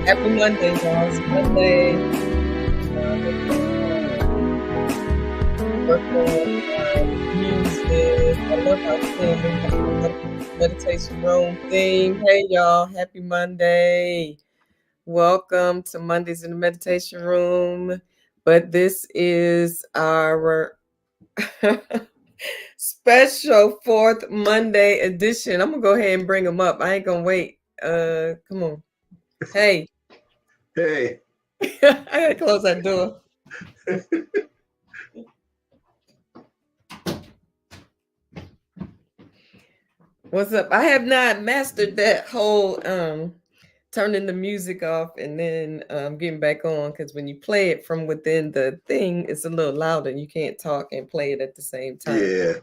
Happy Monday, y'all. It's Monday. Work on music. I love our theme. Our meditation room theme. Hey, y'all. Happy Monday. Welcome to Mondays in the Meditation Room. But this is our special fourth Monday edition. I'm going to go ahead and bring them up. I ain't going to wait. Come on. Hey. Hey. I gotta close that door. What's up? I have not mastered that whole turning the music off and then getting back on, because when you play it from within the thing, it's a little louder. You can't talk and play it at the same time. Yeah.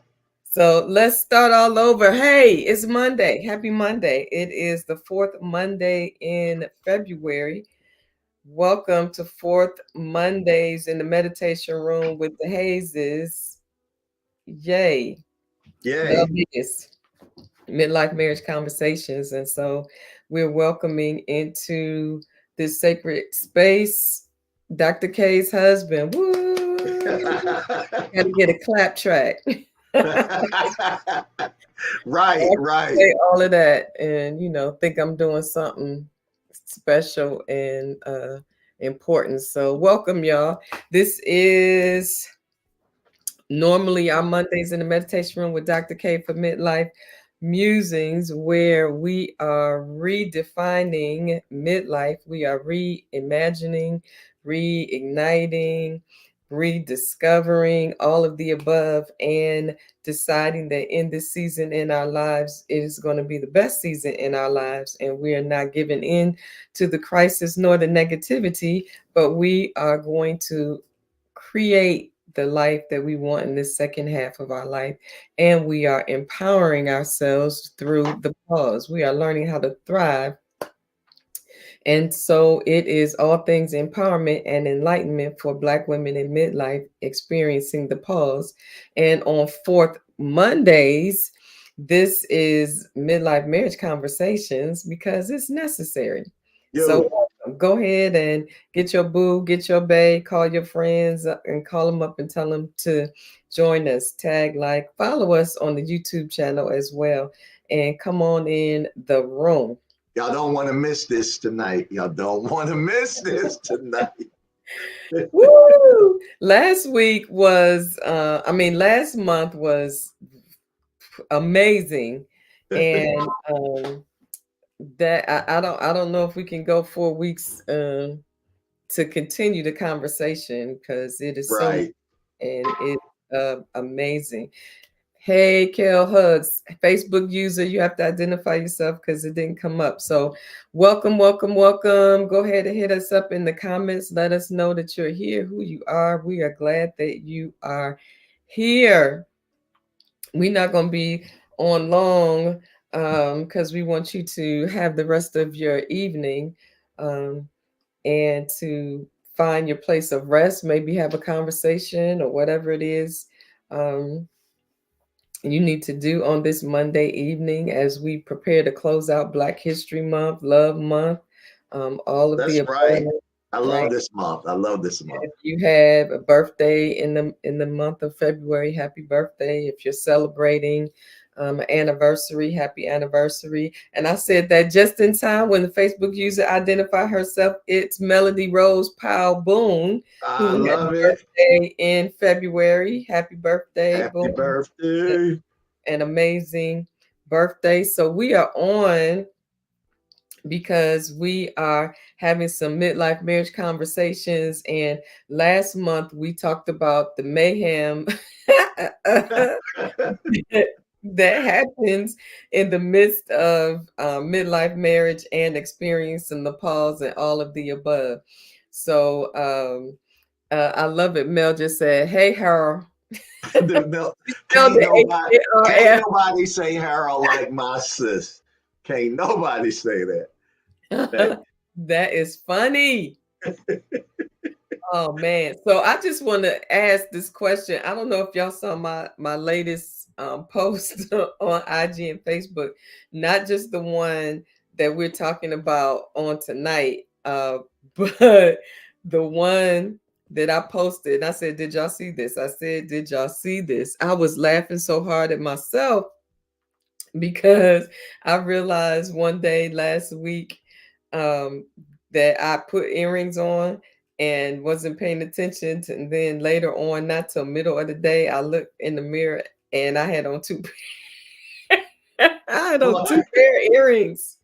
So let's start all over. Hey, it's Monday. Happy Monday. It is the fourth Monday in February. Welcome to Fourth Mondays in the Meditation Room with the Hazes. Yay. Yay. The biggest Midlife Marriage Conversations. And so we're welcoming into this sacred space Dr. K's husband. Woo! Gotta get a clap track. Right. Say all of that and think I'm doing something special and important. So welcome, y'all. This is normally our Mondays in the Meditation Room with Dr. K for Midlife Musings, where we are redefining midlife. We are reimagining, reigniting, rediscovering all of the above, and deciding that in this season in our lives, it is going to be the best season in our lives. And we are not giving in to the crisis nor the negativity, but we are going to create the life that we want in this second half of our life. And we are empowering ourselves through the pause. We are learning how to thrive. And so it is all things empowerment and enlightenment for Black women in midlife experiencing the pause. And on fourth Mondays, this is Midlife Marriage Conversations because it's necessary. Yo. So go ahead and get your boo, get your bae, call your friends and call them up and tell them to join us, tag, like, follow us on the YouTube channel as well. And come on in the room. Y'all don't want to miss this tonight. Woo! Last month was amazing. And that I don't know if we can go 4 weeks to continue the conversation because it is right. And it's amazing. Hey, Kel Hugs, Facebook user, you have to identify yourself because it didn't come up. So welcome. Go ahead and hit us up in the comments. Let us know that you're here, who you are. We are glad that you are here. We're not going to be on long because we want you to have the rest of your evening and to find your place of rest, maybe have a conversation or whatever it is you need to do on this Monday evening as we prepare to close out Black History Month, Love Month, all of That's the right. above, I love this month. If you have a birthday in the month of February, happy birthday. If you're celebrating an anniversary, happy anniversary. And I said that just in time when the Facebook user identified herself. It's Melody Rose Powell Boone, who had a birthday in February. Happy birthday, Happy Boone. birthday. An amazing birthday. So we are on because we are having some midlife marriage conversations. And last month we talked about the mayhem that happens in the midst of midlife marriage and experiencing the pause and all of the above. So I love it. Mel just said, hey, Harold. Can't nobody say Harold like my sis. Can't nobody say that. That is funny. Oh man. So I just want to ask this question. I don't know if y'all saw my latest post on IG and Facebook, not just the one that we're talking about on tonight, Uh, but the one that I posted, I said, "Did y'all see this?" I said, "Did y'all see this?" I was laughing so hard at myself because I realized one day last week um, that I put earrings on and wasn't paying attention. And then later on, not till middle of the day, I looked in the mirror and I had on two. I had on two What? pair of earrings.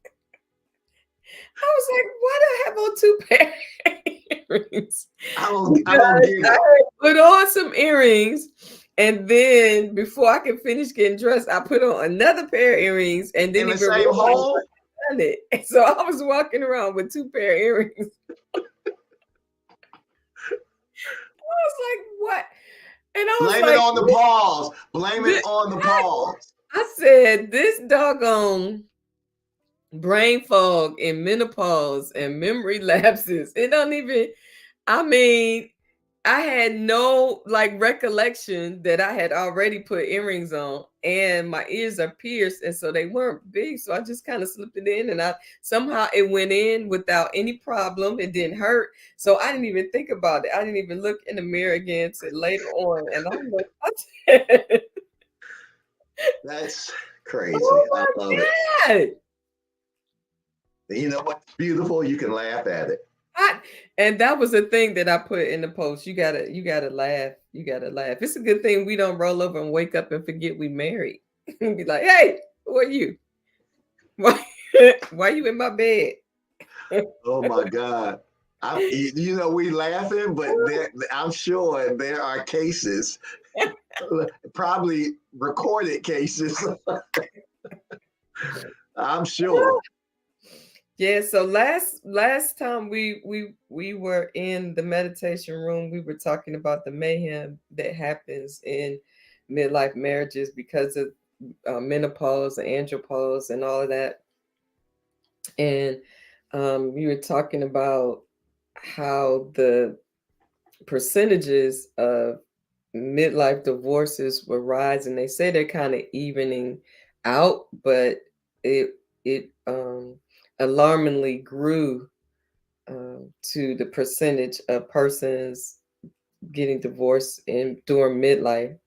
I was like, why do I have on two pair of earrings? I don't Because get I it. had put on some earrings, and then before I could finish getting dressed, I put on another pair of earrings and In didn't the even same realize hole, I done it. So I was walking around with two pair of earrings. I was like, what? And I was blame it like, on the pause. Blame it this, on the pause. I said, this doggone brain fog and menopause and memory lapses. It don't even, I mean, I had no like recollection that I had already put earrings on and my ears are pierced and so they weren't big. So I just kind of slipped it in and I somehow it went in without any problem. It didn't hurt. So I didn't even think about it. I didn't even look in the mirror again till later on. And I'm like, I said, That's crazy. oh I love it. my God. And you know what's beautiful? You can laugh at it. I, and that was the thing that I put in the post. You gotta laugh. You gotta laugh. It's a good thing we don't roll over and wake up and forget we married. And be like, hey, who are you? Why, why you in my bed? Oh my God. You know, we laughing, but I'm sure there are cases, probably recorded cases. I'm sure. Yeah, so last time we were in the meditation room, we were talking about the mayhem that happens in midlife marriages because of menopause and andropause and all of that. And you were talking about how the percentages of midlife divorces were rising. They say they're kind of evening out, but it alarmingly grew to the percentage of persons getting divorced in during midlife.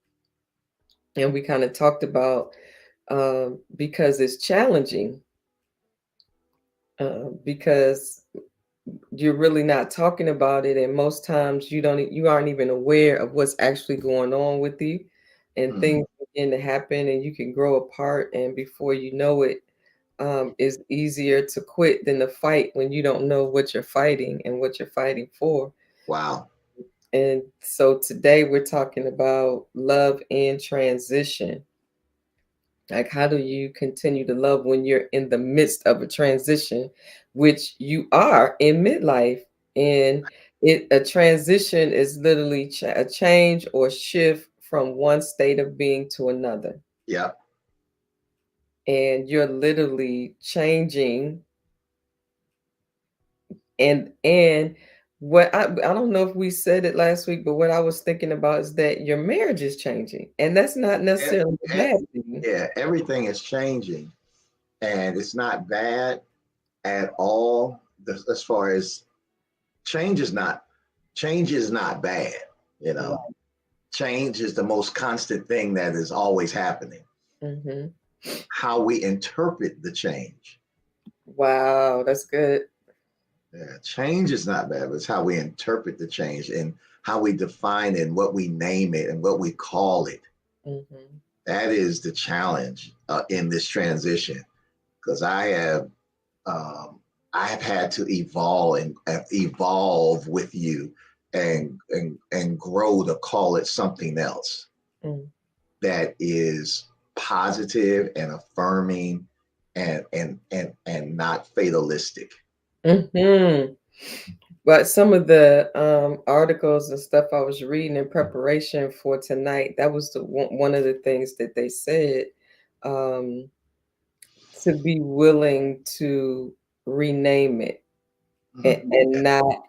And we kind of talked about because it's challenging because you're really not talking about it and most times you aren't even aware of what's actually going on with you and Mhm. things begin to happen and you can grow apart and before you know it is easier to quit than to fight when you don't know what you're fighting and what you're fighting for. Wow. And so today we're talking about love and transition. Like, how do you continue to love when you're in the midst of a transition, which you are in midlife? And a transition is literally a change or shift from one state of being to another. Yep. And you're literally changing. And what I don't know if we said it last week, but what I was thinking about is that your marriage is changing, and that's not E- necessarily a e- bad thing. Yeah, everything is changing, and it's not bad at all. As far as change is not change is not bad. You know, Right. change is the most constant thing that is always happening. Hmm. How we interpret the change. Wow, that's good. Yeah, change is not bad, but it's how we interpret the change and how we define it and what we name it and what we call it. Hmm. That is the challenge in this transition because um, I have had to evolve with you and grow to call it something else Mm. that is positive and affirming and not fatalistic. Hmm. But some of the articles and stuff I was reading in preparation for tonight, that was one of the things that they said, um, to be willing to rename it Mhm. and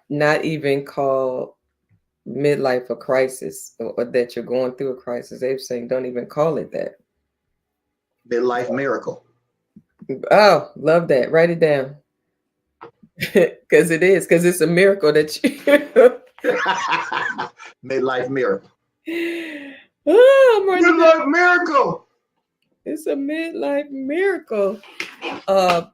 not even call midlife a crisis or that you're going through a crisis. They were saying don't even call it that. Midlife miracle. Oh, love that. Write it down. Because it is, because it's a miracle that you. Midlife miracle. Oh, I'm running down. Midlife miracle. It's a midlife miracle.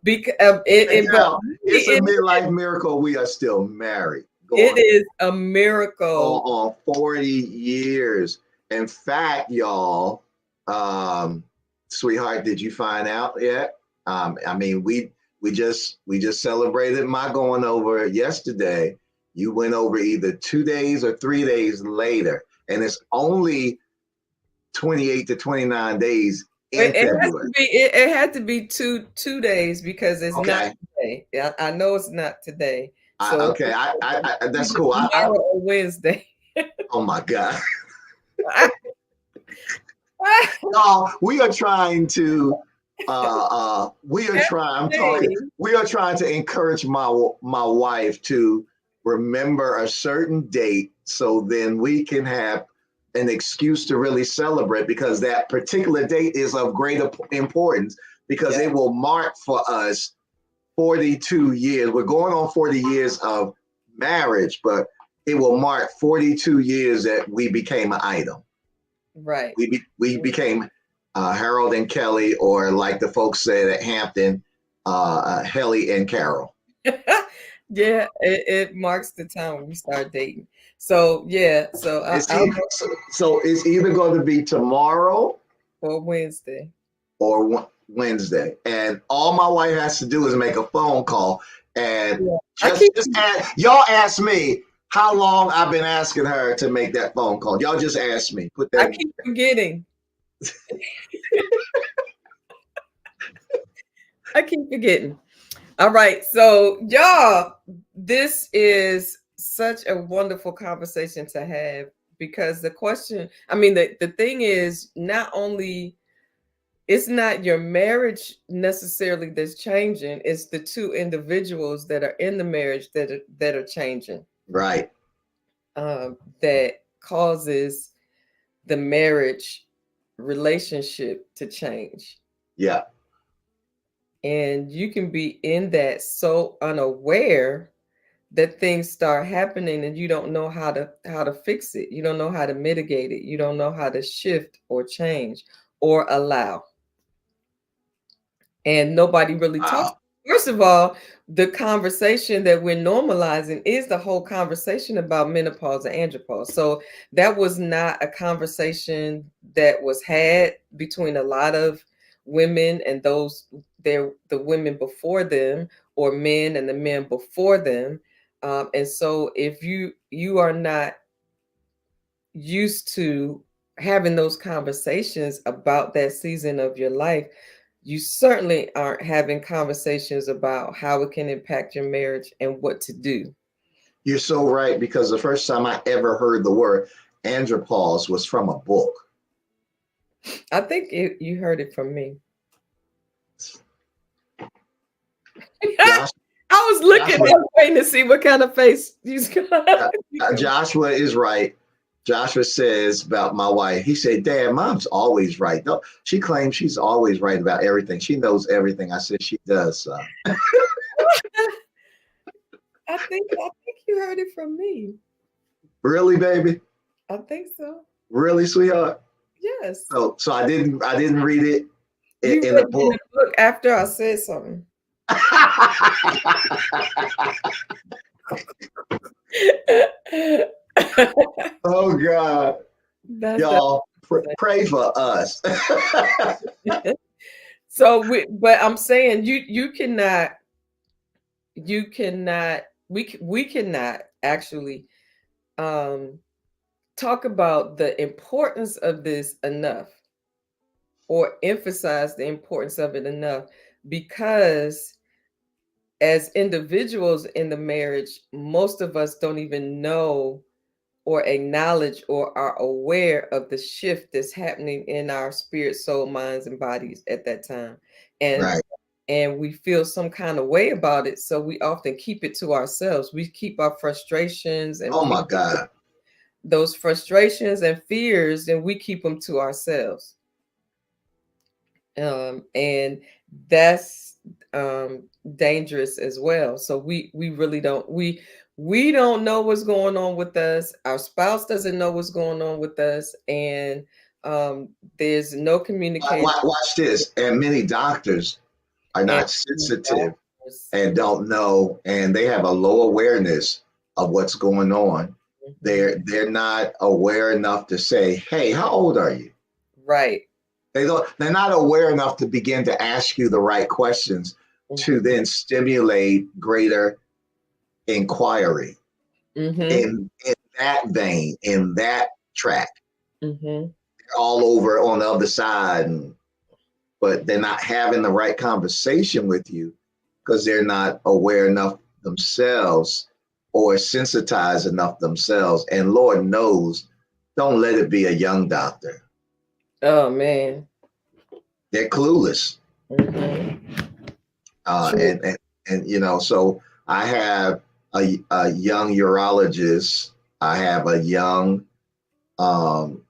Because And but now it's a midlife miracle. We are still married. it Going is a miracle. on 40 years. In fact, y'all, um, sweetheart, did you find out yet? I mean, we just celebrated my going over yesterday. You went over either 2 days or 3 days later, and it's only 28 to 29 days in It has to February. be. It had to be two days because it's not Okay, today. Yeah, I know it's not today. So okay, that's either cool. tomorrow or Wednesday. Oh my God. No, we are trying to we are trying I'm talking Hey, we are trying to encourage my wife to remember a certain date so then we can have an excuse to really celebrate because that particular date is of great importance because yeah, it will mark for us 42 years. We're going on 40 years of marriage, but it will mark 42 years that we became an item. right. We became Harold and Kelly, or like the folks said at Hampton, Helly and Carol. Yeah, it marks the time when we start dating. So yeah, so It's I'll so it's either going to be tomorrow for Wednesday. or Wednesday, and all my wife has to do is make a phone call, and Yeah. I just keep just ask, y'all ask me how long I've been asking her to make that phone call. Y'all just ask me. Put I that. keep forgetting. I keep forgetting. All right. So, y'all, this is such a wonderful conversation to have because the question, I mean, the thing is, not only it's not your marriage necessarily that's changing, it's the two individuals that are in the marriage that are changing. Right. That causes the marriage relationship to change. Yeah. And you can be in that so unaware that things start happening and you don't know how to fix it. You don't know how to mitigate it. You don't know how to shift or change or allow. And nobody really talks. Wow. First of all, the conversation that we're normalizing is the whole conversation about menopause and andropause. So that was not a conversation that was had between a lot of women and those the women before them, or men and the men before them. And so if you are not used to having those conversations about that season of your life, you certainly aren't having conversations about how it can impact your marriage and what to do. You're so right because the first time I ever heard the word andropause was from a book. I think you heard it from me. I Josh, was looking Joshua, at waiting to see what kind of face he's uh, gonna. Joshua is right. Joshua says about my wife, he said, Dad, mom's always right. No, she claims she's always right about everything. She knows everything. I said, she does, son. I think you heard it from me. Really, baby? I think so. Really, sweetheart? Yes. So I didn't read it You in read the it in the book. book after I said something. Oh God. That's that. Y'all pray for us. So but I'm saying you cannot we cannot actually um talk about the importance of this enough or emphasize the importance of it enough, because as individuals in the marriage, most of us don't even know or acknowledge or are aware of the shift that's happening in our spirit, soul, minds, and bodies at that time. And Right. and we feel some kind of way about it. So we often keep it to ourselves. We keep our frustrations and Oh my God. those frustrations and fears, and we keep them to ourselves. And that's um, dangerous as well. So we really don't we don't know what's going on with us. Our spouse doesn't know what's going on with us, and there's no communication. Watch this. And many doctors are And not sensitive doctors, and don't know, and they have a low awareness of what's going on. mhm, They're not aware enough to say, "Hey, how old are you?" right. They're not aware enough to begin to ask you the right questions to Mhm, then stimulate greater inquiry mhm, in that vein, in that track. mhm. They're all over on the other side, but they're not having the right conversation with you because they're not aware enough themselves or sensitized enough themselves. And Lord knows, don't let it be a young doctor. Oh man. They're clueless. Mhm. Uh, True. and, and, and, so I have a young urologist. I have a young, um,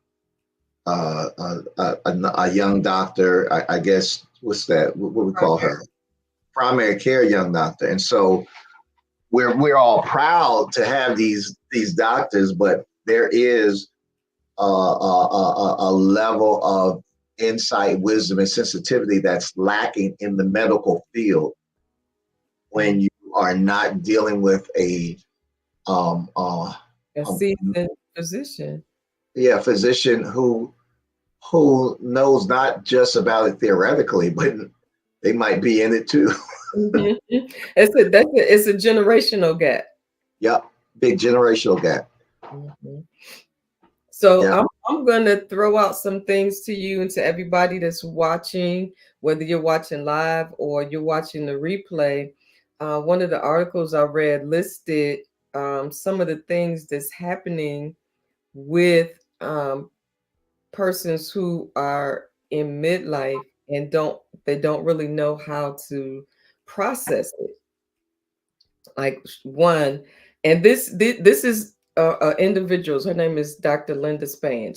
a young doctor. I guess, what's that? What we call her? Primary care young doctor. And so we're all proud to have these doctors, but there is a level of insight, wisdom, and sensitivity that's lacking in the medical field when you are not dealing with um, uh, A a seasoned physician. yeah physician who knows not just about it theoretically, but they might be in it too. Mhm. It's a generational gap. Yep, big generational gap. Mhm. So Yeah, I'm gonna throw out some things to you and to everybody that's watching, whether you're watching live or you're watching the replay. One of the articles I read listed some of the things that's happening with persons who are in midlife and they don't really know how to process it. Like one, and this is individuals. Her name is Dr. Linda Span.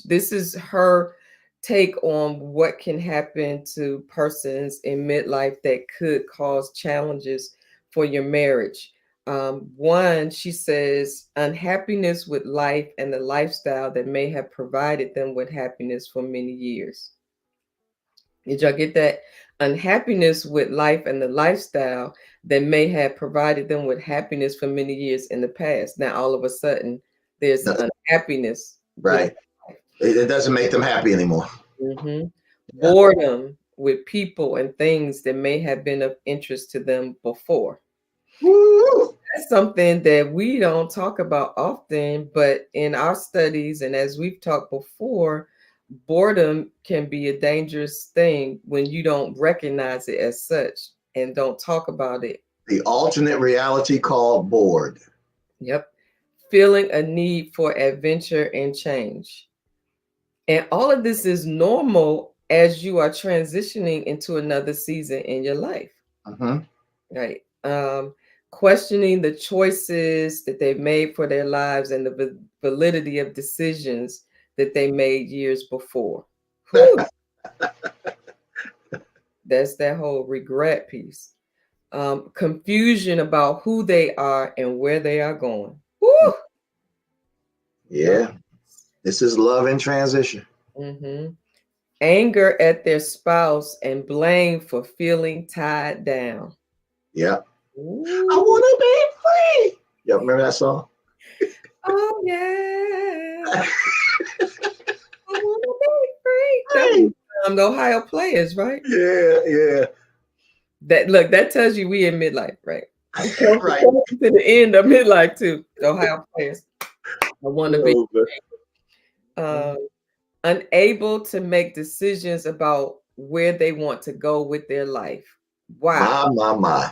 This is her take on what can happen to persons in midlife that could cause challenges for your marriage. One, she says, unhappiness with life and the lifestyle that may have provided them with happiness for many years. Did y'all get that? Unhappiness with life and the lifestyle that may have provided them with happiness for many years in the past. Now, all of a sudden, there's no, unhappiness with right. It doesn't make them happy anymore. mhm, Yeah. boredom with people and things that may have been of interest to them before. Woo! That's something that we don't talk about often, but in our studies and as we've talked before, boredom can be a dangerous thing when you don't recognize it as such and don't talk about it. The alternate reality called bored. Yep. Feeling a need for adventure and change. And all of this is normal as you are transitioning into another season in your life. Hmm. Right. Questioning the choices that they've made for their lives and the validity of decisions that they made years before. Whew, that's that whole regret piece. Confusion about who they are and where they are going. Whew, no. Yeah, this is love in transition. Mhm. Anger at their spouse and blame for feeling tied down. Yeah. I Ooh, want to be free. Yeah, remember that song? oh yeah. I wanna be free. That Free. was the Ohio Players, right? Yeah, yeah. That look, that tells you we in midlife, right? Right. Coming to the end of midlife too. The Ohio Players. I wanna be Oh, but- uh, unable to make decisions about where they want to go with their life. Wow. my.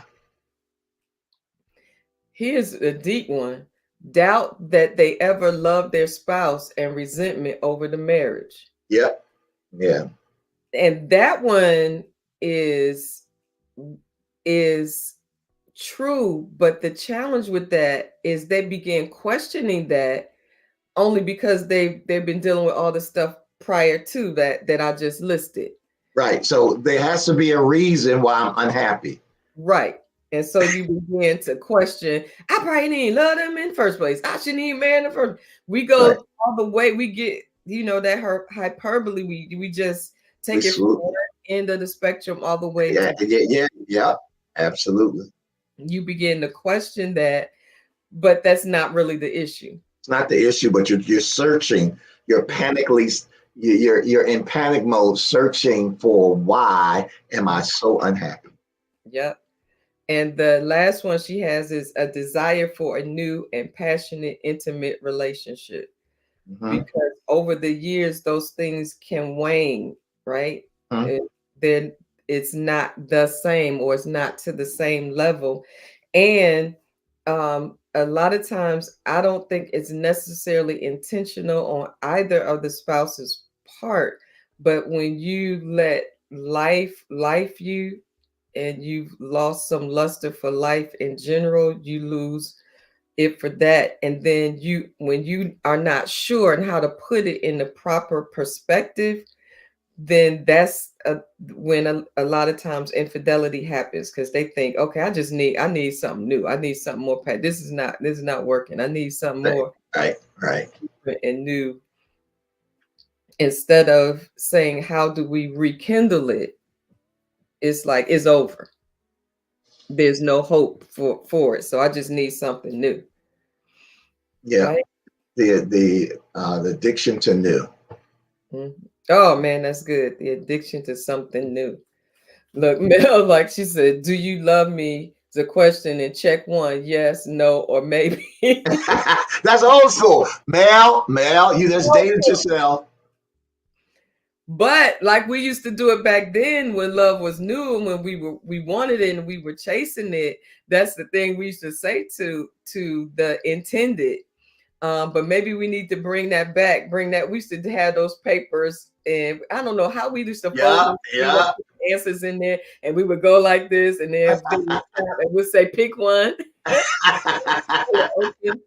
Here's a deep one. Doubt that they ever loved their spouse and resentment over the marriage. Yep. Yeah. And that one is is true, but the challenge with that is they begin questioning that only because they've been dealing with all the stuff prior to that that I just listed. Right. So there has to be a reason why I'm unhappy. Right. And so you begin to question, I probably didn't love them in the first place. I shouldn't even marry the first. We Right. go all the way, we get, that her hyperbole, we just We take it from swoop. one end of the spectrum all the way Yeah, to yeah, yeah, yeah. Absolutely. you begin to question that, but that's not really the issue. It's not the issue, but you're searching. You're panically. You're in panic mode, searching for why am I so unhappy? Yep. And the last one she has is a desire for a new and passionate, intimate relationship. Mm-hmm. Because over the years, those things can wane, right? Mm-hmm. It, then it's not the same, or it's not to the same level. And a lot of times, I don't think it's necessarily intentional on either of the spouse's part. But when you let life you, and you've lost some luster for life in general, you lose it for that. And then when you are not sure on how to put it in the proper perspective, then that's when a lot of times infidelity happens, because they think, okay, I need something new, I need something more this is not working, I need something Right, more right, right. and new, instead of saying, how do we rekindle it? It's like it's over, there's no hope for it, so I just need something new, Yeah. right? The addiction to new. Mhm. Oh man, that's good. The addiction to something new. Look, Mel, like she said, do you love me? The question in check one, yes, no, or maybe. That's old school. Mel, you just dated yourself. But like we used to do it back then when love was new and when we wanted it and we were chasing it. That's the thing we used to say to the intended. But maybe we need to bring that back. Bring that. We used to have those papers, and I don't know how we used to fold Yeah, them. We would yeah. put answers in there, and we would go like this, and then they would stop, and we'd say, "Pick one." Open.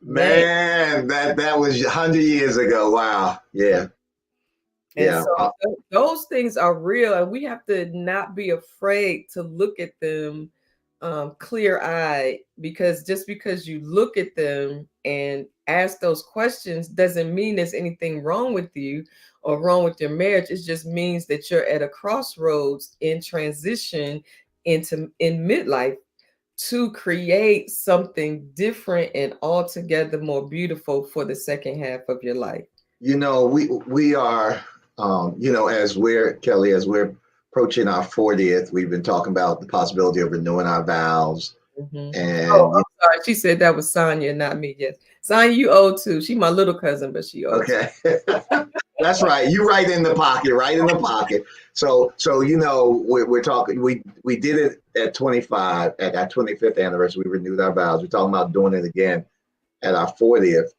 Man, Man, that was 100 years ago. Wow. Yeah, and yeah. so those things are real, and we have to not be afraid to look at them clear eyed, because just because you look at them and ask those questions doesn't mean there's anything wrong with you or wrong with your marriage. It just means that you're at a crossroads in transition in midlife to create something different and altogether more beautiful for the second half of your life. We are, as we're Kelly, as we're approaching our 40th, we've been talking about the possibility of renewing our vows. Mhm. Oh, And I'm sorry. She said that was Sonya, not me. Yes, Sonya, you old too. She my little cousin, but she old too. okay, that's right. You right in the pocket, right in the pocket. So we're talking. We did it at 25 at our 25th anniversary. We renewed our vows. We're talking about doing it again at our 40th.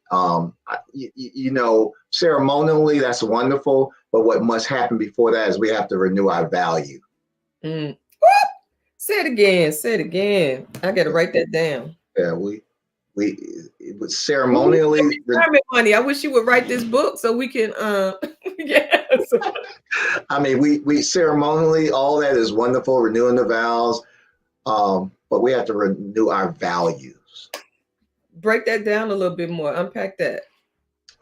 Ceremonially, that's wonderful. But what must happen before that is we have to renew our value. Mm. Say it again. Say it again. I got to write that down. Yeah, we it was We need ceremonially. retirement money. I wish you would write this book so we can. Yes. I mean, we ceremonially, all that is wonderful, renewing the vows. But we have to renew our values. Break that down a little bit more. Unpack that. What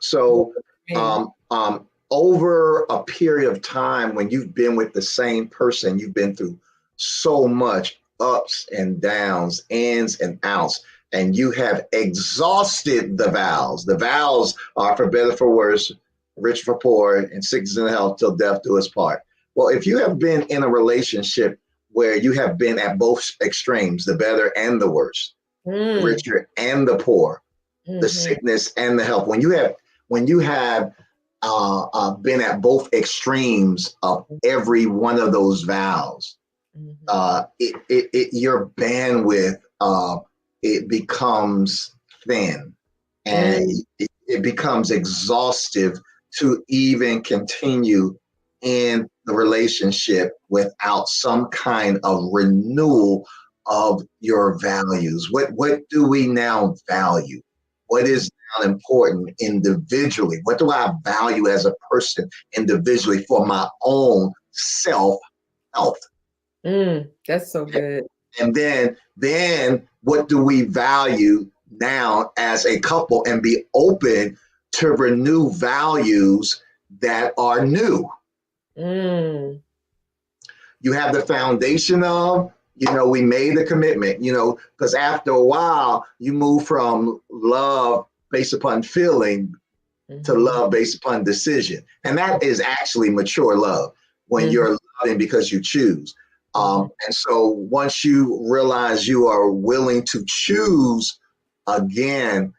So, does it mean? over a period of time, when you've been with the same person, you've been through so much ups and downs, ins and outs, and you have exhausted the vows. The vows are for better, for worse, rich for poor, and sickness and health till death do us part. Well, if you have been in a relationship where you have been at both extremes, the better and the worse, the Mm. richer and the poor, the Hmm. sickness and the health. When you have been at both extremes of every one of those vows, Hmm. your bandwidth it becomes thin, and Mm. it becomes exhaustive to even continue in the relationship without some kind of renewal of your values. What do we now value? What is now important individually? What do I value as a person individually for my own self health? That's so good. And then what do we value now as a couple, and be open to renew values that are new? Mm, You have the foundation of, we made the commitment, because after a while you move from love based upon feeling to mhm, love based upon decision. And that is actually mature love, when mhm, you're loving because you choose. mhm. And so once you realize you are willing to choose again,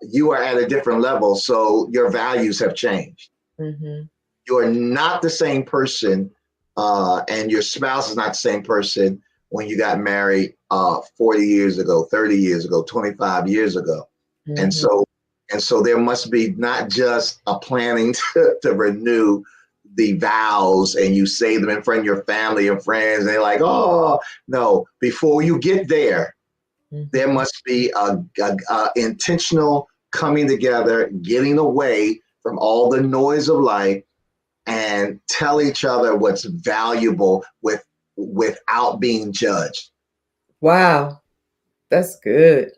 you are at a different level. So your values have changed. Mhm. You are not the same person, and your spouse is not the same person when you got married 40 years ago, 30 years ago, 25 years ago. And Mhm. so there must be not just a planning to renew the vows, and you say them in front of your family and friends, and they're like, oh, no. Before you get there, there Mhm. must be a intentional coming together, getting away from all the noise of life, and tell each other what's valuable without being judged. Wow, that's good.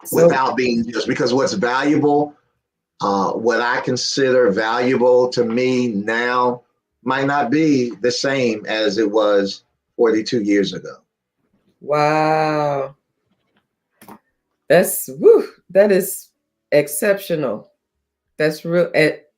So, Without being judged, because what's valuable, what I consider valuable to me now, might not be the same as it was 42 years ago. wow, that is exceptional. That's real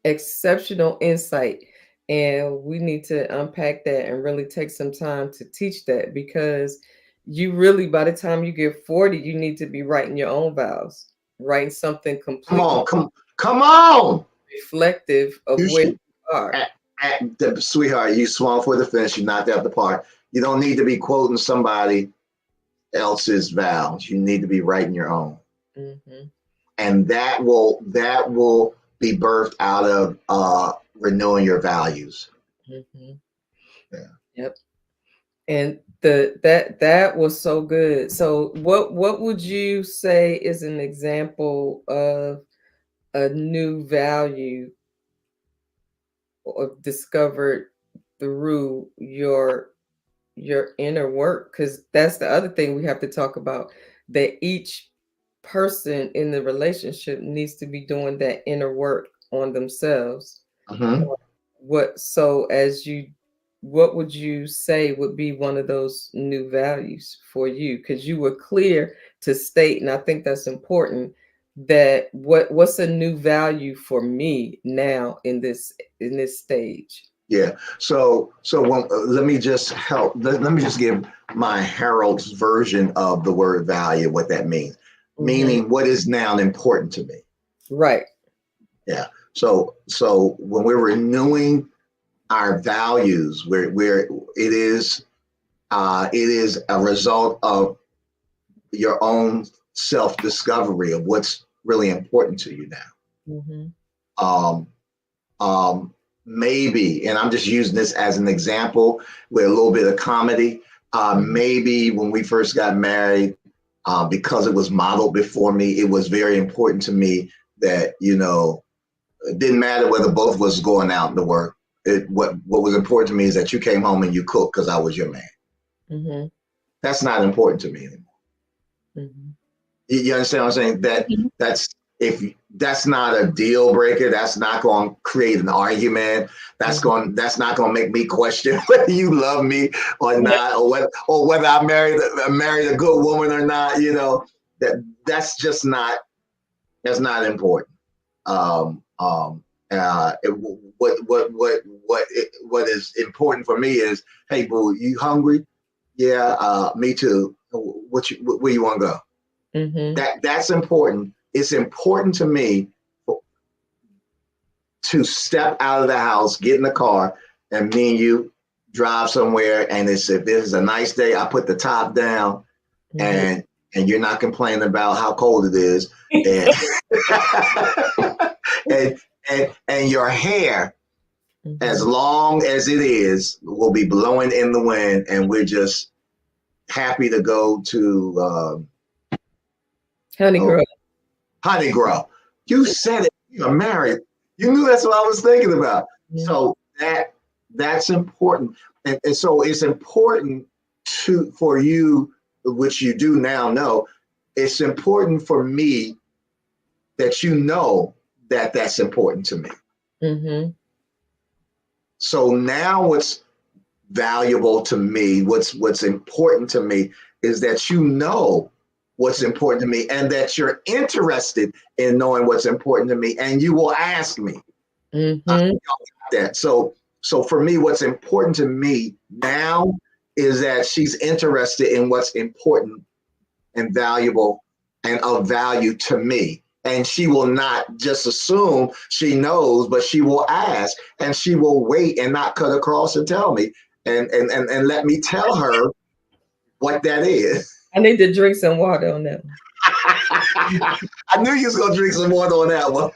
exceptional insight. And we need to unpack that and really take some time to teach that, because you really, by the time you get 40, you need to be writing your own vows, writing something Come completely on, come on. reflective of You where should, you are. at the sweetheart, you swung for the fence, you knocked out the park. You don't need to be quoting somebody else's vows. You need to be writing your own. Hmm. And that will be birthed out of renewing your values. Hmm. Yeah. Yep. And that was so good. So what would you say is an example of a new value or discovered through your inner work? Because that's the other thing we have to talk about, that each person in the relationship needs to be doing that inner work on themselves. Mm-hmm. What would you say would be one of those new values for you? Because you were clear to state, and I think that's important, that what's a new value for me now in this stage. Yeah. So let me just help. Let me just give my Harold's version of the word value, what that means. Hmm. Meaning, what is now important to me. Right. Yeah. So when we're renewing our values, where it is a result of your own self discovery of what's really important to you now. Hmm. Um, um, Maybe, and I'm just using this as an example with a little bit of comedy. Hmm. Maybe when we first got married, because it was modeled before me, it was very important to me that it didn't matter whether both of us going out to work. What was important to me is that you came home and you cooked because I was your man. Hmm. That's not important to me anymore. Hmm. You understand what I'm saying? That's if that's not a deal breaker, that's not going to create an argument. Hmm. That's not going to make me question whether you love me or Yeah. not, or whether I married a good woman or not. That's just not that's not important. Um, um, it, what is important for me is, hey, boo, you hungry? Yeah, me too. Where you want to go? Hmm. That's important. It's important to me to step out of the house, get in the car, and me and you drive somewhere. And if it's a nice day, I put the top down, Hmm. and you're not complaining about how cold it is, and and and your hair, as Hmm. long as it is, will be blowing in the wind, and we're just happy to go to Honey oh, girl. honey girl, you said it. You're married. You knew that's what I was thinking about. Mhm. So that's important. And so it's important for you, which you do now know, it's important for me that you know that that's important to me. Mhm. So now what's valuable to me, what's important to me is that you know what's important to me and that you're interested in knowing what's important to me and you will ask me. I Mhm. that. So for me, what's important to me now is that she's interested in what's important and valuable and of value to me. And she will not just assume she knows, but she will ask and she will wait and not cut across and tell me and let me tell her what that is. I need to drink some water on that I knew you was gonna drink some water on that one.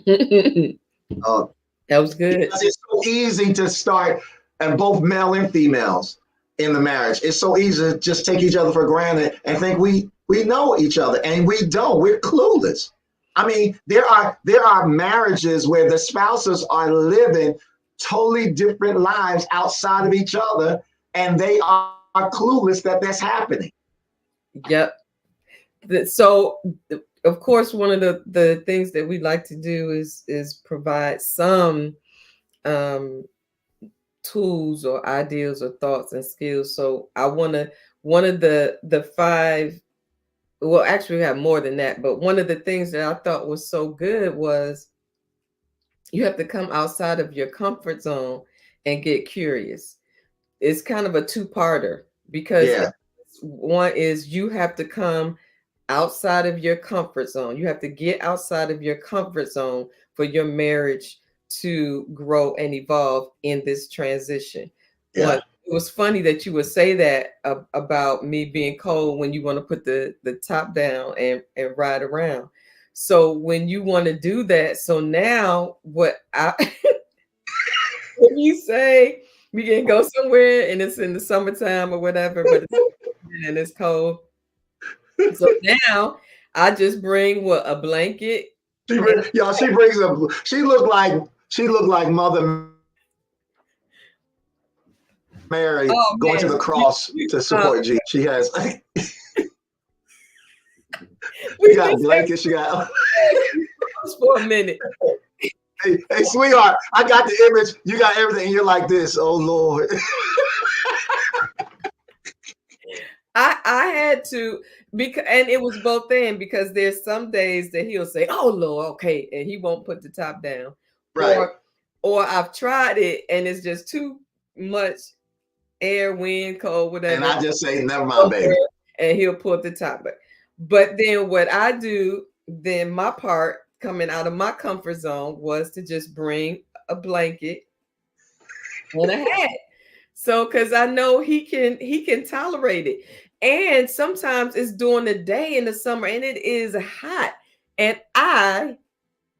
one. Uh, That was good. because it's so easy to start, and both male and females in the marriage, it's so easy to just take each other for granted and think we know each other, and we don't. We're clueless. I mean, there are marriages where the spouses are living totally different lives outside of each other, and they are clueless that that's happening. Yep. So, of course, one of the things that we like to do is provide some um, tools or ideas or thoughts and skills. So, I want to one of the five. Well, actually, we have more than that, but one of the things that I thought was so good was you have to come outside of your comfort zone and get curious. It's kind of a two-parter because Yeah, one is you have to come outside of your comfort zone. You have to get outside of your comfort zone for your marriage to grow and evolve in this transition. One, yeah. it was funny that you would say that about me being cold when you want to put the top down and ride around. So when you want to do that, so now what I when you say we can go somewhere and it's in the summertime or whatever, but and it's cold. So now I just bring what a blanket and Y'all, she brings up. She looked like Mother Mary oh going to man, the cross to uh, support Jesus. She has. She we got just have blankets. She got. to pause for a minute. Hey, sweetheart, I got the image. You got everything. And you're like this. Oh Lord. I had to because and it was both in because there's some days that he'll say, "Oh Lord, okay," and he won't put the top down, Right. or I've tried it and it's just too much air, wind, cold, And whatever. I just say, never mind, baby. And he'll pull the top back. But then what I do, then my part coming out of my comfort zone was to just bring a blanket and a hat. So cuz I know he can tolerate it. And sometimes it's during the day in the summer and it is hot. And I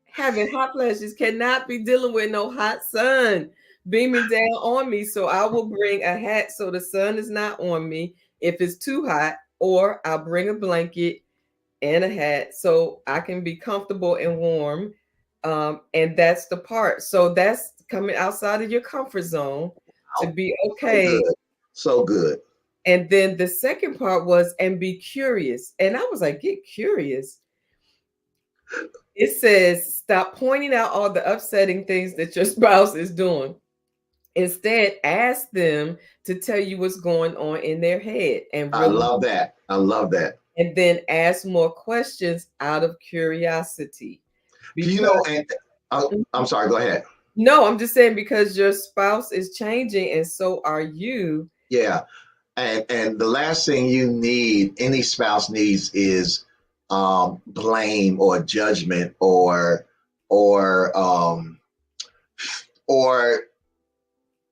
having hot flashes cannot be dealing with no hot sun beaming down on me. So I will bring a hat so the sun is not on me if it's too hot, or I'll bring a blanket and a hat so I can be comfortable and warm. And that's the part. So that's coming outside of your comfort zone to Wow. be So okay. good. So good. And then the second part was, and be curious. And I was like, get curious. It says, stop pointing out all the upsetting things that your spouse is doing. Instead, ask them to tell you what's going on in their head and I really, love that. I love that. and then ask more questions out of curiosity. You Because, know, and I'm sorry. Go ahead. no, I'm just saying because your spouse is changing and so are you. Yeah. And the last thing you need, any spouse needs, is blame or judgment or or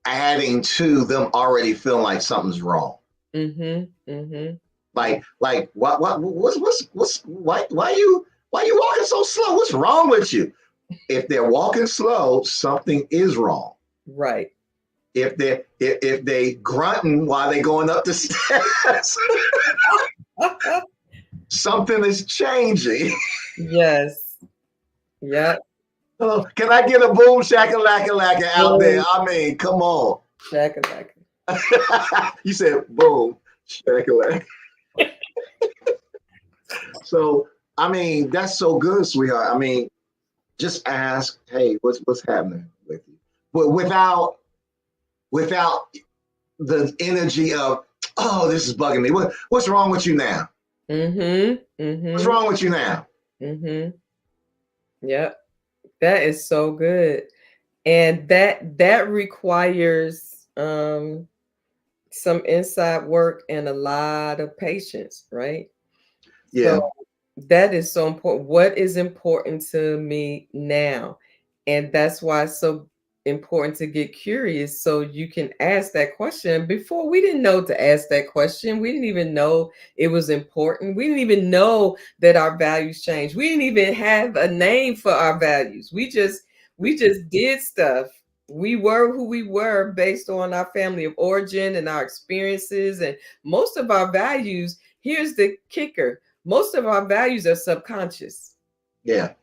adding to them already feeling like something's wrong. Mm-hmm. Mm-hmm. Like what's why you walking so slow? What's wrong with you? If they're walking slow, something is wrong. Right. If they grunting while they going up the stairs, Something is changing. Yes. Yep. Oh, can I get a boom shakalaka laka out there? Boom. I mean, come on. Shakalaka. You said boom shakalaka. So I mean, that's so good, sweetheart. I mean, just ask, hey, what's happening with you? But without the energy of, oh, this is bugging me. What's wrong with you now? Mm-hmm. What's Mm-hmm. wrong with you now? Mm-hmm. Yep. That is so good. And that requires some inside work and a lot of patience, right? So Yeah, that is so important. What is important to me now? And that's why it's so important to get curious so you can ask that question. Before, we didn't know to ask that question. We didn't even know it was important. We didn't even know that our values changed. We didn't even have a name for our values. We just did stuff. We were who we were based on our family of origin and our experiences, and most of our values, here's the kicker, most of our values are subconscious. yeah,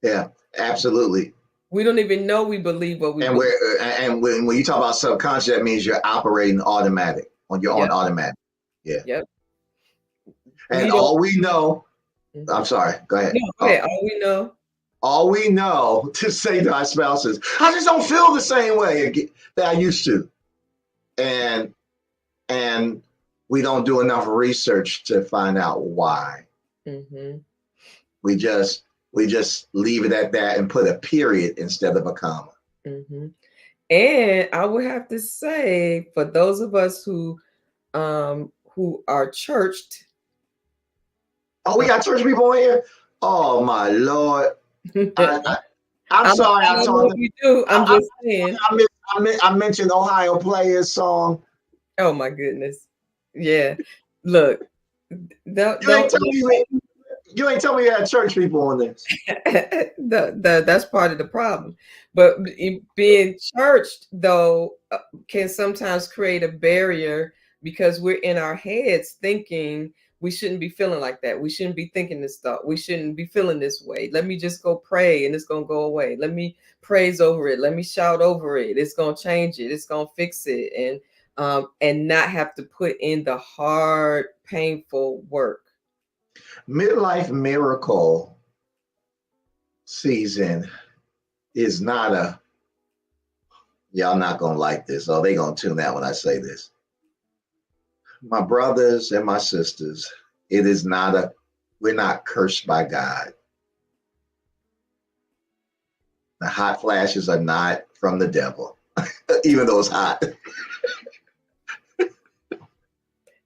yeah, absolutely. We don't even know we believe what we And believe. when you talk about subconscious, that means you're operating automatic on your own Yep. automatic. Yeah. Yep. And We don't. all we know, Mhm. I'm sorry, go ahead. No, go ahead. All we know. All we know to say to our spouses, I just don't feel the same way that I used to. And and we don't do enough research to find out why. Hmm. We just leave it at that and put a period instead of a comma. Hmm. And I would have to say, for those of us who are churched, Oh, we got church people in here. Oh my lord! I, I, I'm I sorry. I don't know told. if we do. I'm I, just saying. I mentioned Ohio Players song. Oh my goodness. Yeah. Look, You ain't don't tell me you ain't tell me you had church people on this. that's part of the problem. But being churched, though, can sometimes create a barrier because we're in our heads thinking we shouldn't be feeling like that. We shouldn't be thinking this thought. We shouldn't be feeling this way. Let me just go pray and it's going to go away. Let me praise over it. Let me shout over it. It's going to change it. It's going to fix it. And not have to put in the hard, painful work. Midlife Miracle season is not a. Y'all not gonna like this. Oh, they gonna tune out when I say this. My brothers and my sisters, it is not a. We're not cursed by God. The hot flashes are not from the devil, even though it's hot.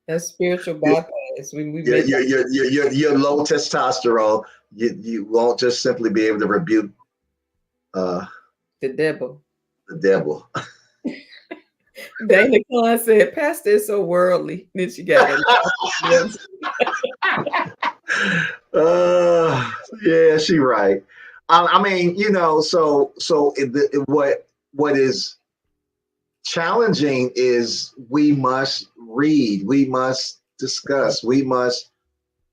That's spiritual bypass. We Your, make your, your, your low testosterone, you won't just simply be able to rebuke uh, the devil. the devil. Dana Khan said, Pastor is so worldly. Then she got that. uh, yeah, she right. I mean, what is challenging is we must read, we must discuss, we must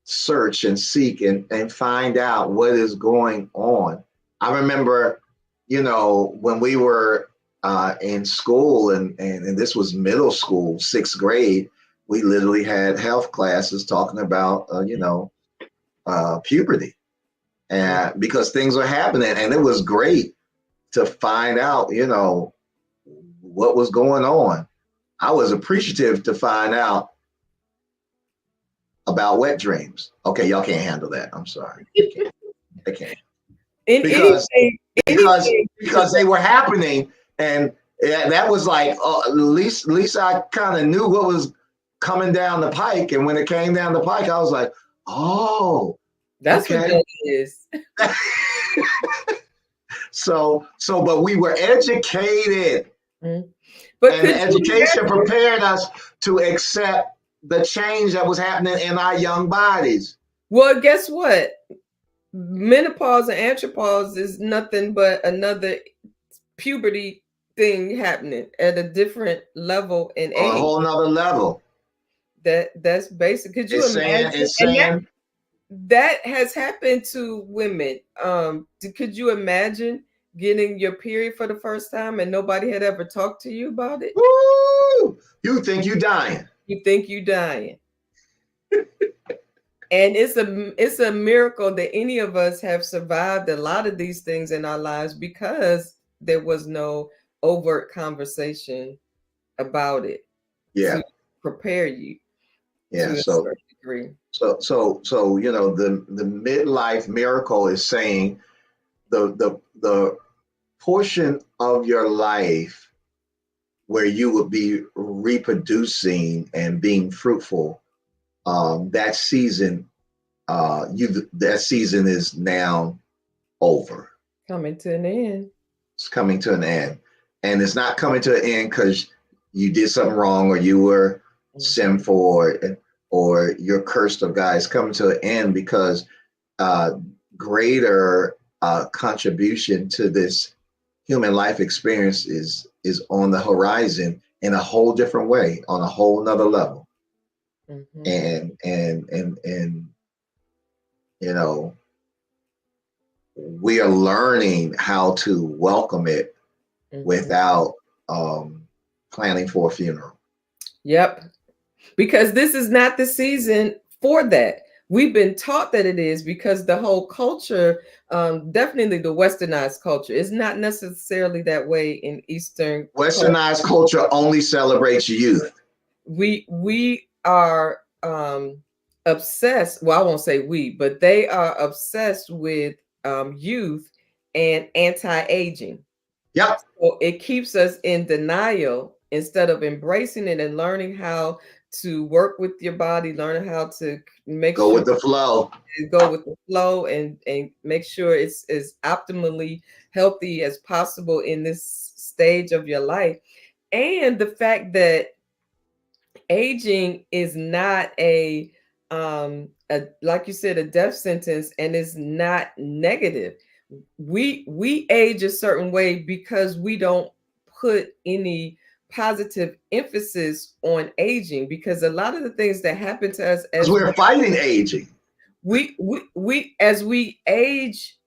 search and seek and find out what is going on. I remember, when we were in school and this was middle school, sixth grade, we literally had health classes talking about, puberty and because things were happening and it was great to find out, what was going on. I was appreciative to find out about wet dreams. Okay, y'all can't handle that. I'm sorry. I can't. In Because because anything. because they were happening and that was like at least I kind of knew what was coming down the pike and when it came down the pike I was like, oh, That's what okay. that is. So but we were educated Mhm. But and could the you education imagine? prepared us to accept the change that was happening in our young bodies. Well, guess what? Menopause and andropause is nothing but another puberty thing happening at a different level in On a age. whole nother level. That's basic. Could you It's imagine? saying, it's And saying, that has happened to women. Could you imagine getting your period for the first time and nobody had ever talked to you about it? Woo! You think you dying. You think you dying. And it's a miracle that any of us have survived a lot of these things in our lives because there was no overt conversation about it Yeah. to prepare you Yeah. to a certain degree. So the midlife miracle is saying the portion of your life where you would be reproducing and being fruitful, that season, that season is now over. Coming to an end. It's coming to an end, and it's not coming to an end because you did something wrong or you were Mhm. sinful or you're cursed of God. It's coming to an end because uh, greater contribution to this human life experience is on the horizon in a whole different way, on a whole nother level. Mhm. And you know, we are learning how to welcome it Mhm. without um, planning for a funeral. Yep. Because this is not the season for that. We've been taught that it is because the whole culture, definitely the westernized culture, is not necessarily that way in Eastern culture. Westernized culture only celebrates youth. We are obsessed. Well, I won't say we, but they are obsessed with youth and anti-aging. Yep. So it keeps us in denial instead of embracing it and learning how to work with your body, learning how to make Go sure with the flow. you go with the flow and make sure it's as optimally healthy as possible in this stage of your life. And the fact that aging is not a like you said, a death sentence, and is not negative. We age a certain way because we don't put any positive emphasis on aging, because a lot of the things that happen to us Because as we're fighting aging. we as we age,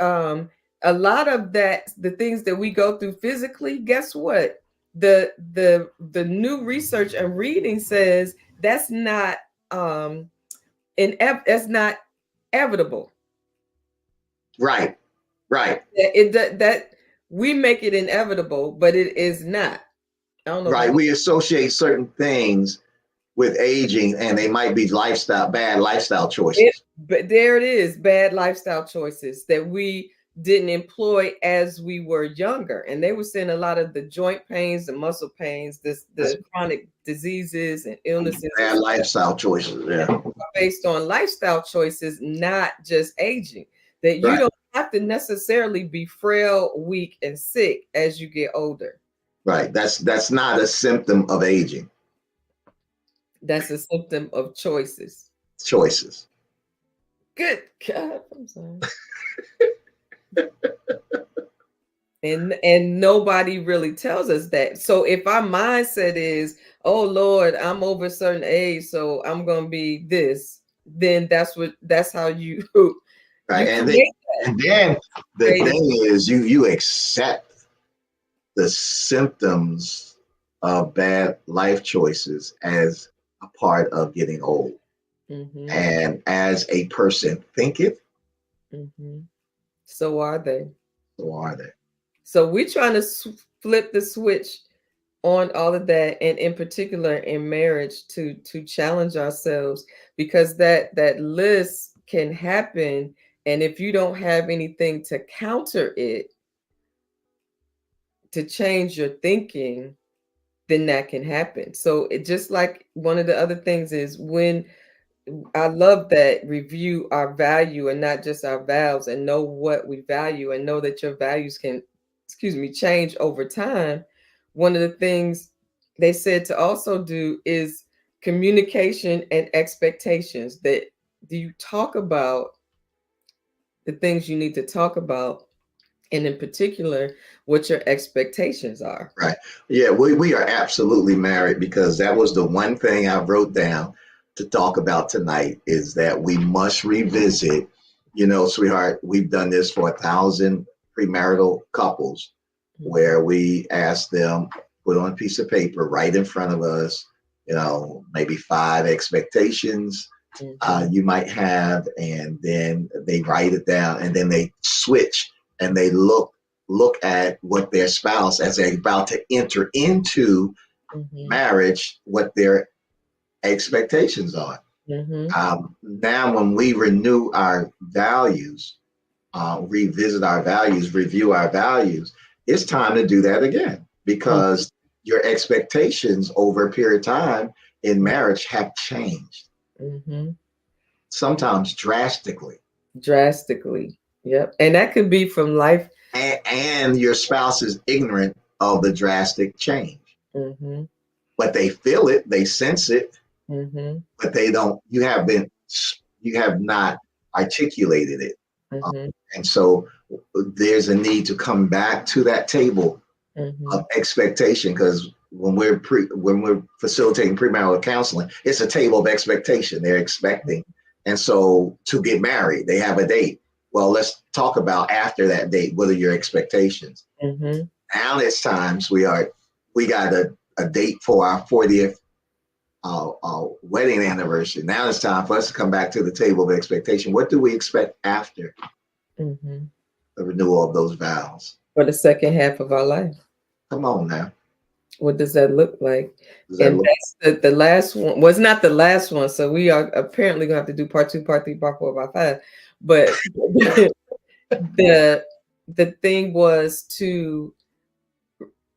um a lot of that, the things that we go through physically, guess what, the new research and reading says that's not um that's not inevitable. Right. Right. That we make it inevitable, but it is not. I don't know if Right. you We associate certain things with aging, and they might be bad lifestyle it, choices. but there it is, bad lifestyle choices that we didn't employ as we were younger, and they were seeing a lot of the joint pains, the muscle pains, That's the chronic diseases and illnesses bad lifestyle choices. that Yeah. are based on lifestyle choices, not just aging. That you Right. don't have to necessarily be frail, weak, and sick as you get older. Right. That's not a symptom of aging. That's a symptom of choices. Choices. Good God, I'm sorry. And nobody really tells us that. So if our mindset is, oh Lord, I'm over a certain age, so I'm gonna be this, then that's how you Right. you And then create and then the create thing is you accept the symptoms of bad life choices as a part of getting old. hmm And as a person thinketh, hmm So are they. so are they. So we're trying to flip the switch on all of that, and in particular in marriage, to challenge ourselves, because that list can happen, and if you don't have anything to counter it, to change your thinking, then that can happen. So it just like one of the other things is, when I love that, review our value and not just our vows, and know what we value and know that your values can, excuse me, change over time. One of the things they said to also do is communication and expectations. That do you talk about the things you need to talk about, and in particular, what your expectations are. Right. Yeah, we are absolutely married because that was the one thing I wrote down. to talk about tonight is that we must revisit, sweetheart, we've done this for 1,000 premarital couples where we ask them, put on a piece of paper right in front of us, maybe 5 expectations you might have, and then they write it down, and then they switch and they look at what their spouse, as they're about to enter into marriage, what their expectations are. Now, when we renew our values, revisit our values, review our values, it's time to do that again, because your expectations over a period of time in marriage have changed. Sometimes drastically. Drastically. Yep. And that could be from life. And your spouse is ignorant of the drastic change. But they feel it, they sense it, but they don't, you have not articulated it. And so there's a need to come back to that table of expectation, because when we're facilitating premarital counseling, it's a table of expectation. They're expecting. And so to get married, they have a date. Well, let's talk about after that date. What are your expectations? Now it's time, sweetheart. We got a date for our 40th wedding anniversary. Now it's time for us to come back to the table of expectation. What do we expect after the renewal of those vows? For the second half of our life. Come on now. What does that look like? That's the last one. Was not the last one. So we are apparently gonna have to do part 2, part 3, part 4, part 5. But the thing was to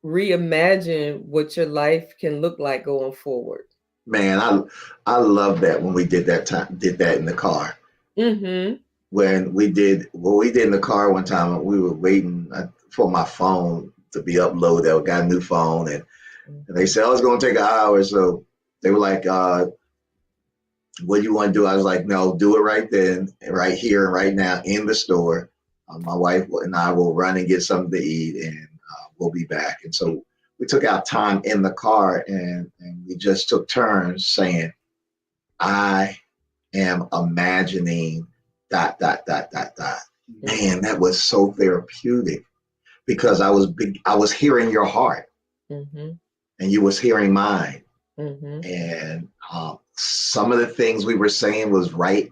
reimagine what your life can look like going forward. Man, I love that when we did that in the car. When we did what we did in the car one time, we were waiting for my phone to be uploaded. I got a new phone, and they said, it's going to take an hour. So they were like, what do you want to do? I was like, no, do it right then, right here and right now in the store. My wife and I will run and get something to eat, and we'll be back. And so we took out time in the car, and we just took turns saying, I am imagining ... Man, that was so therapeutic, because I was hearing your heart, and you was hearing mine. And some of the things we were saying was right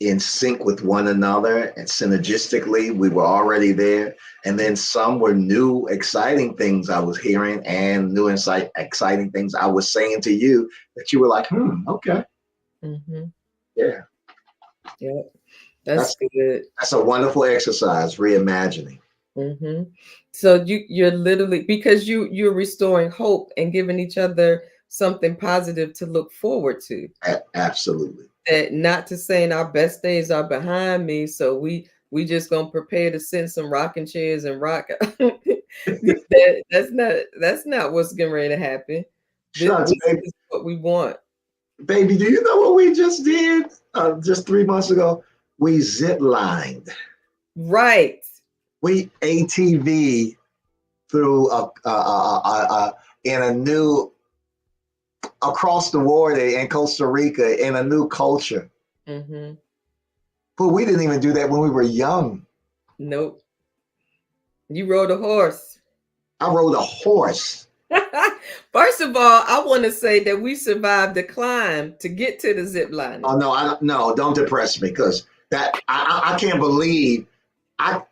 in sync with one another, and synergistically we were already there. And then some were new, exciting things I was hearing, and new exciting things I was saying to you that you were like, okay. Yeah. Yep. That's good. That's a wonderful exercise, reimagining. So you're literally, because you're restoring hope and giving each other something positive to look forward to. Absolutely. That, not to saying our best days are behind me, so we just gonna prepare to send some rocking chairs and rock. That's not what's getting ready to happen. This is what we want. Baby, do you know what we just did just 3 months ago? We zip lined. Right. We ATV through in a new, across the water in Costa Rica, in a new culture. But we didn't even do that when we were young. Nope. You rode a horse. I rode a horse. First of all, I want to say that we survived the climb to get to the zip line. Oh no, don't depress me, because that I can't believe.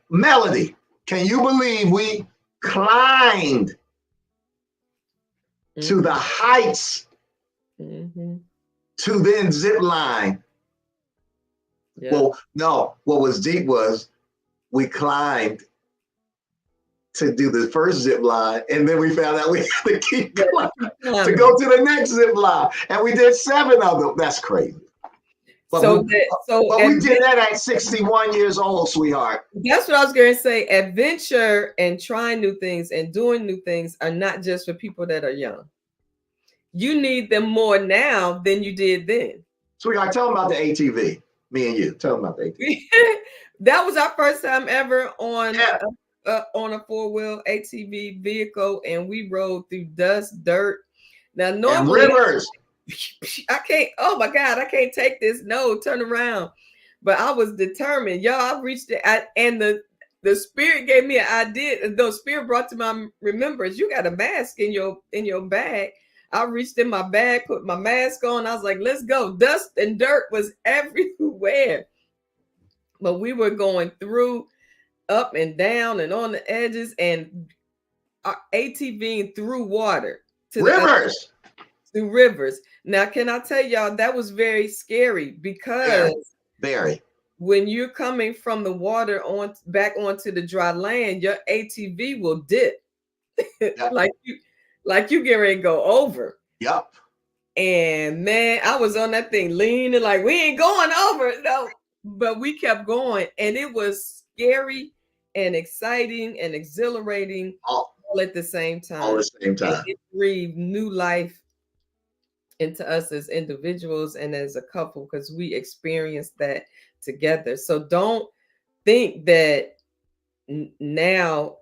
Melody, can you believe we climbed to the heights to then zip line? Yep. Well, no, what was deep was we climbed to do the first zip line, and then we found out we had to keep climbing to go to the next zip line, and we did 7 of them. That's crazy. But we did that at 61 years old, sweetheart. That's what I was going to say. Adventure and trying new things and doing new things are not just for people that are young. You need them more now than you did then. Sweetheart, tell them about the ATV. Me and you. Tell them about the ATV. That was our first time ever on a 4-wheel ATV vehicle, and we rode through dust, dirt. Now, normally, and rivers. I can't, oh my God, I can't take this. No, turn around. But I was determined. Y'all, I reached it. And the spirit gave me an idea. The spirit brought to my remembrance, you got a mask in your bag. I reached in my bag, put my mask on. I was like, let's go. Dust and dirt was everywhere. But we were going through, up and down and on the edges, and ATVing through water to the other, Rivers. through rivers. Now, can I tell y'all that was very scary because Very, very. when you're coming from the water on back onto the dry land, your ATV will dip Yep. like you get ready to go over. Yep. And man, I was on that thing leaning like we ain't going over. No, but we kept going, and it was scary and exciting and exhilarating All, all at the same all time. at the same And time. it breathed new life into us as individuals and as a couple because we experienced that together. So don't think that now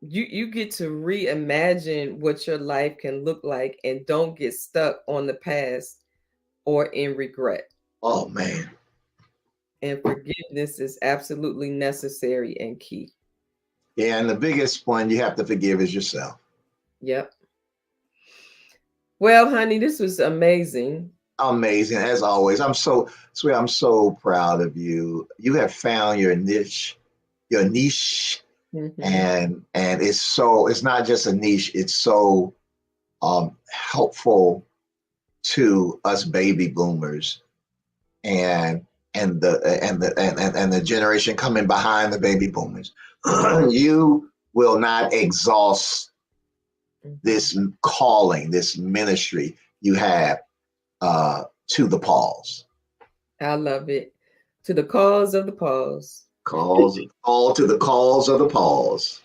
you get to reimagine what your life can look like, and don't get stuck on the past or in regret. Oh man. And forgiveness is absolutely necessary and key. Yeah, and the biggest one you have to forgive is yourself. Yep. Well, honey, this was amazing. Amazing as always. I'm so sweet. I'm so proud of you. You have found your niche, Mhm. and it's not just a niche. It's so helpful to us baby boomers and and the generation coming behind the baby boomers. You will not exhaust this calling, this ministry you have to the pause. I love it. To the cause of the pause. Call to the calls of the pause.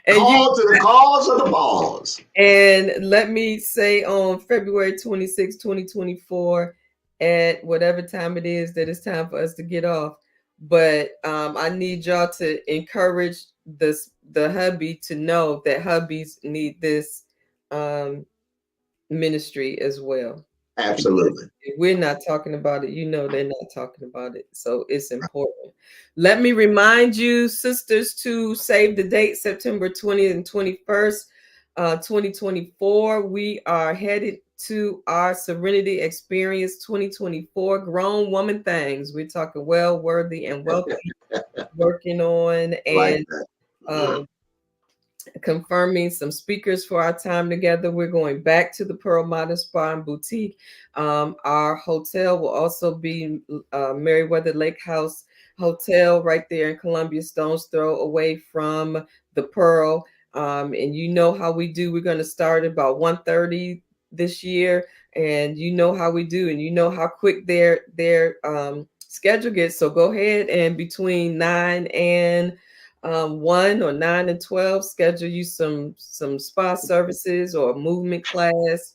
And you Call to the calls of the pause. and let me say on February 26, 2024, at whatever time it is that it's time for us to get off. But I need y'all to encourage the hubby to know that hubbies need this um, ministry as well. Because Absolutely. if we're not talking about it, you know they're not talking about it. So it's important. Let me remind you, sisters, to save the date, September 20th and 21st, 2024. We are headed to our Serenity Experience 2024 Grown Woman Things. We're talking well, worthy, and wealthy, working on Like and that. uh, confirming some speakers for our time together. We're going back to the Pearl Modern Spa and Boutique. Our hotel will also be Meriwether Lake House Hotel right there in Columbia, Stone's throw away from the Pearl. And you know how we do. We're going to start about 1:30 this year, and you know how we do, and you know how quick their schedule gets. So go ahead and between 9 and 1 or 9 and 12, schedule you some spa services or a movement class,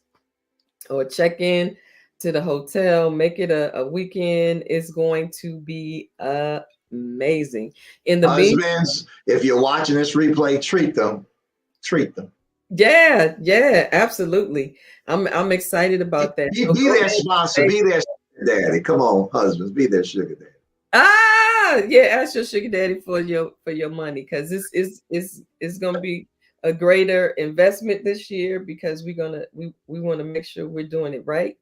or check in to the hotel. Make it a weekend. It's going to be amazing. In the meantime, Husbands, if you're watching this replay, treat them. Treat them. yeah, absolutely. I'm excited about that. So Be go their ahead sponsor. and Be their sugar daddy. Come on, husbands. Be their sugar daddy. yeah, ask your sugar daddy for your money, because this is gonna be a greater investment this year, because we want to make sure we're doing it right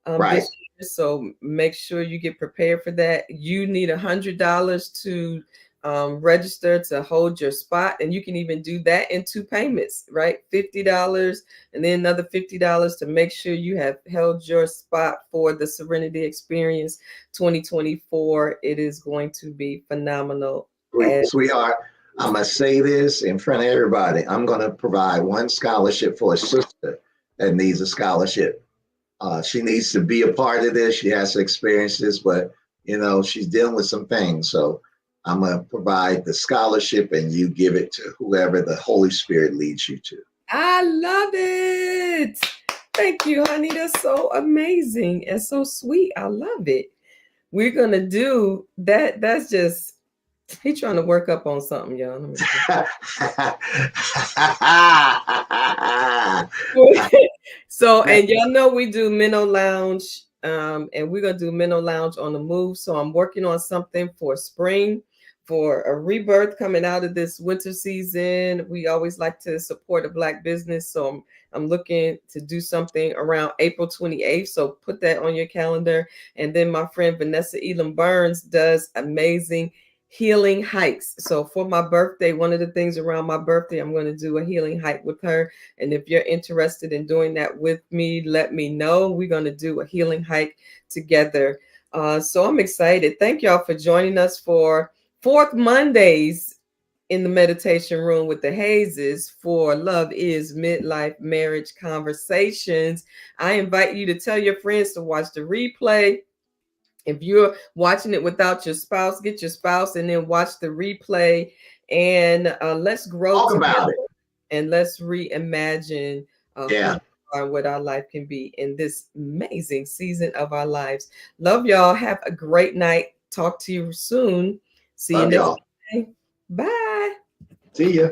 Right. this year. So make sure you get prepared for that. You need $100 to register to hold your spot, and you can even do that in 2 payments, right? $50 and then another $50 to make sure you have held your spot for the Serenity Experience 2024. It is going to be phenomenal. Sweetheart, I must say this in front of everybody. I'm going to provide one scholarship for a sister that needs a scholarship. She needs to be a part of this. She has to experience this, but she's dealing with some things. So I'm going to provide the scholarship, and you give it to whoever the Holy Spirit leads you to. I love it. Thank you, honey. That's so amazing and so sweet. I love it. We're gonna do that. That's just He trying to work up on something, y'all. Let me So, and y'all know we do Minnow Lounge, and we're gonna do Minnow Lounge on the move. So I'm working on something for spring, for a rebirth coming out of this winter season. We always like to support a Black business, so I'm looking to do something around April 28th. So put that on your calendar. And then my friend Vanessa Elam Burns does amazing healing hikes. So for my birthday, one of the things around my birthday, I'm going to do a healing hike with her. And if you're interested in doing that with me, let me know. We're going to do a healing hike together. So I'm excited. Thank y'all for joining us for Fourth Mondays in the meditation room with the Hazes for Love is Midlife Marriage Conversations. I invite you to tell your friends to watch the replay. If you're watching it without your spouse, get your spouse and then watch the replay. And let's grow Talk together about it. and let's reimagine who Yeah. we are and what our life can be in this amazing season of our lives. Love y'all. Have a great night. Talk to you soon. See you Love next y'all. time. Bye. See ya.